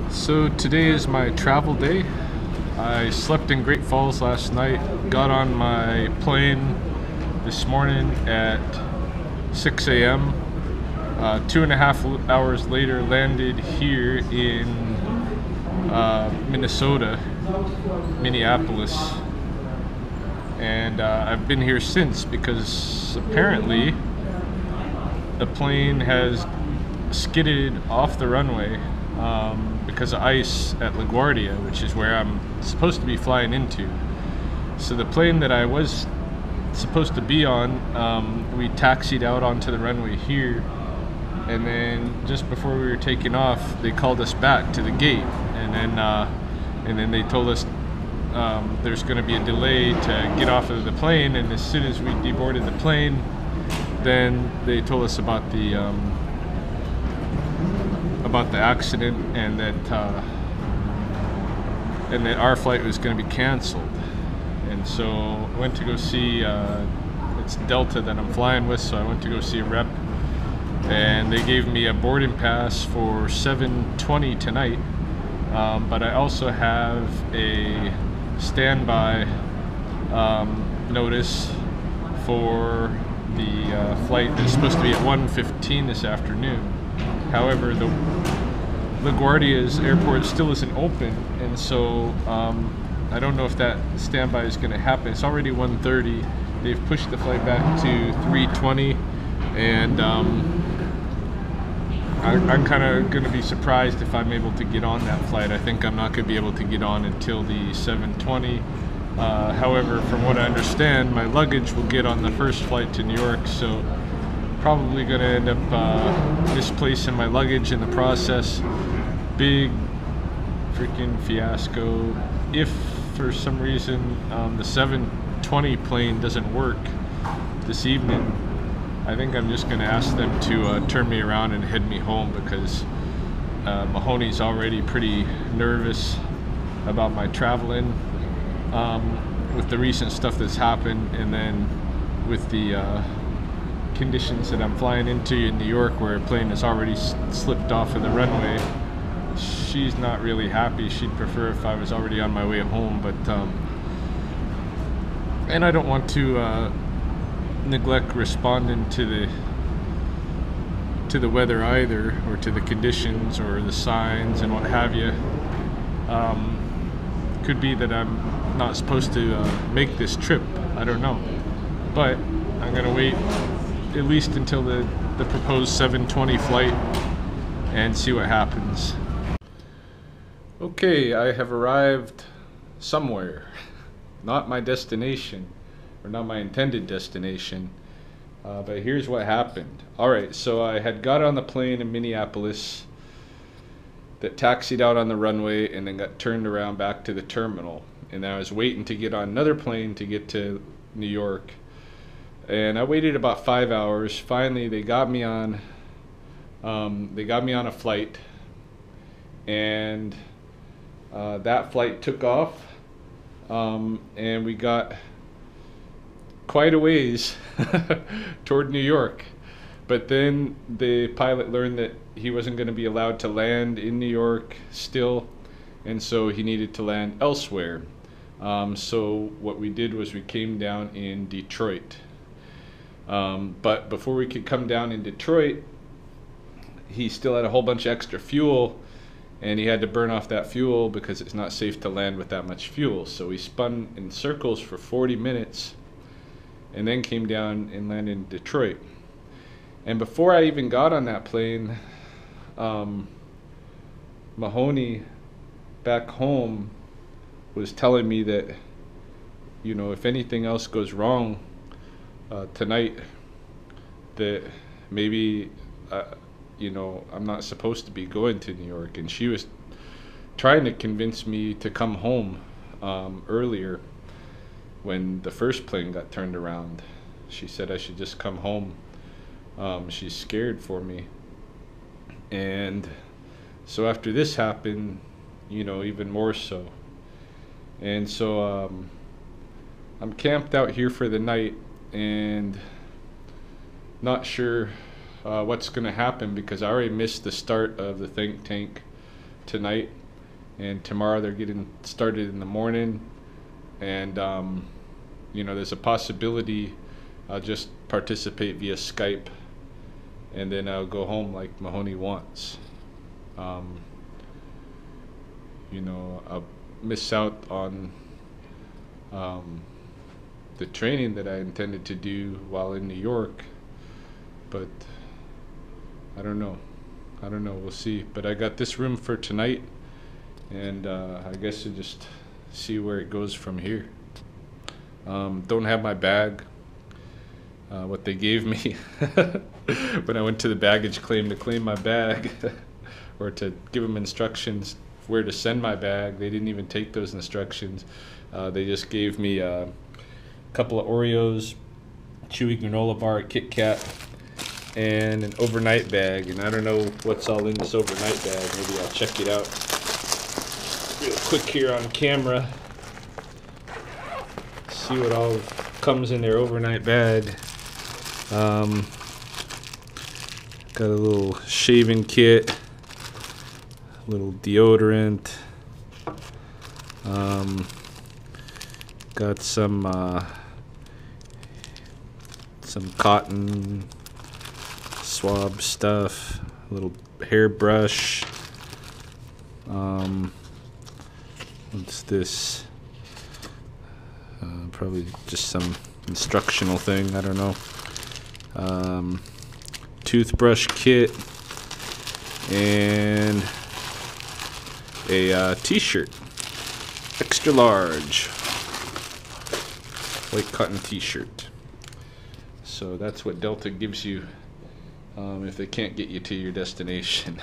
So today is my travel day. I slept in Great Falls last night, got on my plane this morning at 6 a.m. 2.5 hours later, landed here in Minnesota, Minneapolis. And I've been here since because apparently the plane has skidded off the runway because of ice at LaGuardia, which is where I'm supposed to be flying into. So the plane that I was supposed to be on, we taxied out onto the runway here, and then just before we were taking off, they called us back to the gate, and then they told us there's going to be a delay to get off of the plane, and as soon as we deboarded the plane, then they told us about the accident, and that our flight was going to be canceled. And so I went to go see it's Delta that I'm flying with, so I went to go see a rep, and they gave me a boarding pass for 7:20 tonight. But I also have a standby notice for the flight that's supposed to be at 1:15 this afternoon. However, the LaGuardia's airport still isn't open, and so I don't know if that standby is going to happen. It's already 1:30. They've pushed the flight back to 3:20, and I'm kind of going to be surprised if I'm able to get on that flight. I think I'm not going to be able to get on until the 7:20. However, from what I understand, my luggage will get on the first flight to New York, so probably going to end up misplacing my luggage in the process. Big freaking fiasco. If for some reason the 7:20 plane doesn't work this evening, I think I'm just going to ask them to turn me around and head me home, because Mahoney's already pretty nervous about my traveling with the recent stuff that's happened, and then with the conditions that I'm flying into in New York, where a plane has already slipped off of the runway. She's not really happy. She'd prefer if I was already on my way home, but and I don't want to neglect responding to the weather either, or to the conditions or the signs and what have you. Could be that I'm not supposed to make this trip. I don't know, but I'm gonna wait at least until the proposed 7:20 flight and see what happens. Okay, I have arrived somewhere. Not my destination, or not my intended destination, but here's what happened. Alright, so I had got on the plane in Minneapolis that taxied out on the runway and then got turned around back to the terminal. And I was waiting to get on another plane to get to New York. And I waited about 5 hours. Finally, they got me on a flight, and that flight took off, and we got quite a ways toward New York. But then the pilot learned that he wasn't going to be allowed to land in New York still, and so he needed to land elsewhere. So what we did was we came down in Detroit. But before we could come down in Detroit, he still had a whole bunch of extra fuel, and he had to burn off that fuel because it's not safe to land with that much fuel. So we spun in circles for 40 minutes and then came down and landed in Detroit. And before I even got on that plane, Mahoney back home was telling me that, you know, if anything else goes wrong tonight, that maybe you know, I'm not supposed to be going to New York. And she was trying to convince me to come home earlier when the first plane got turned around. She said I should just come home. She's scared for me. And so after this happened, you know, even more so. And so I'm camped out here for the night, and not sure what's going to happen, because I already missed the start of the think tank tonight, and tomorrow they're getting started in the morning. And you know, there's a possibility I'll just participate via Skype, and then I'll go home like Mahoney wants. You know, I'll miss out on the training that I intended to do while in New York, but I don't know. We'll see. But I got this room for tonight, and I guess to just see where it goes from here. Don't have my bag. What they gave me when I went to the baggage claim to claim my bag or to give them instructions where to send my bag, they didn't even take those instructions. They just gave me a couple of Oreos, chewy granola bar, a Kit Kat, and an overnight bag. And I don't know what's all in this overnight bag. Maybe I'll check it out real quick here on camera. See what all comes in their overnight bag. Got a little shaving kit, a little deodorant, got some cotton swab stuff, a little hairbrush. What's this? Probably just some instructional thing, I don't know. Toothbrush kit, and a t-shirt, extra large, white cotton t-shirt. So that's what Delta gives you if they can't get you to your destination.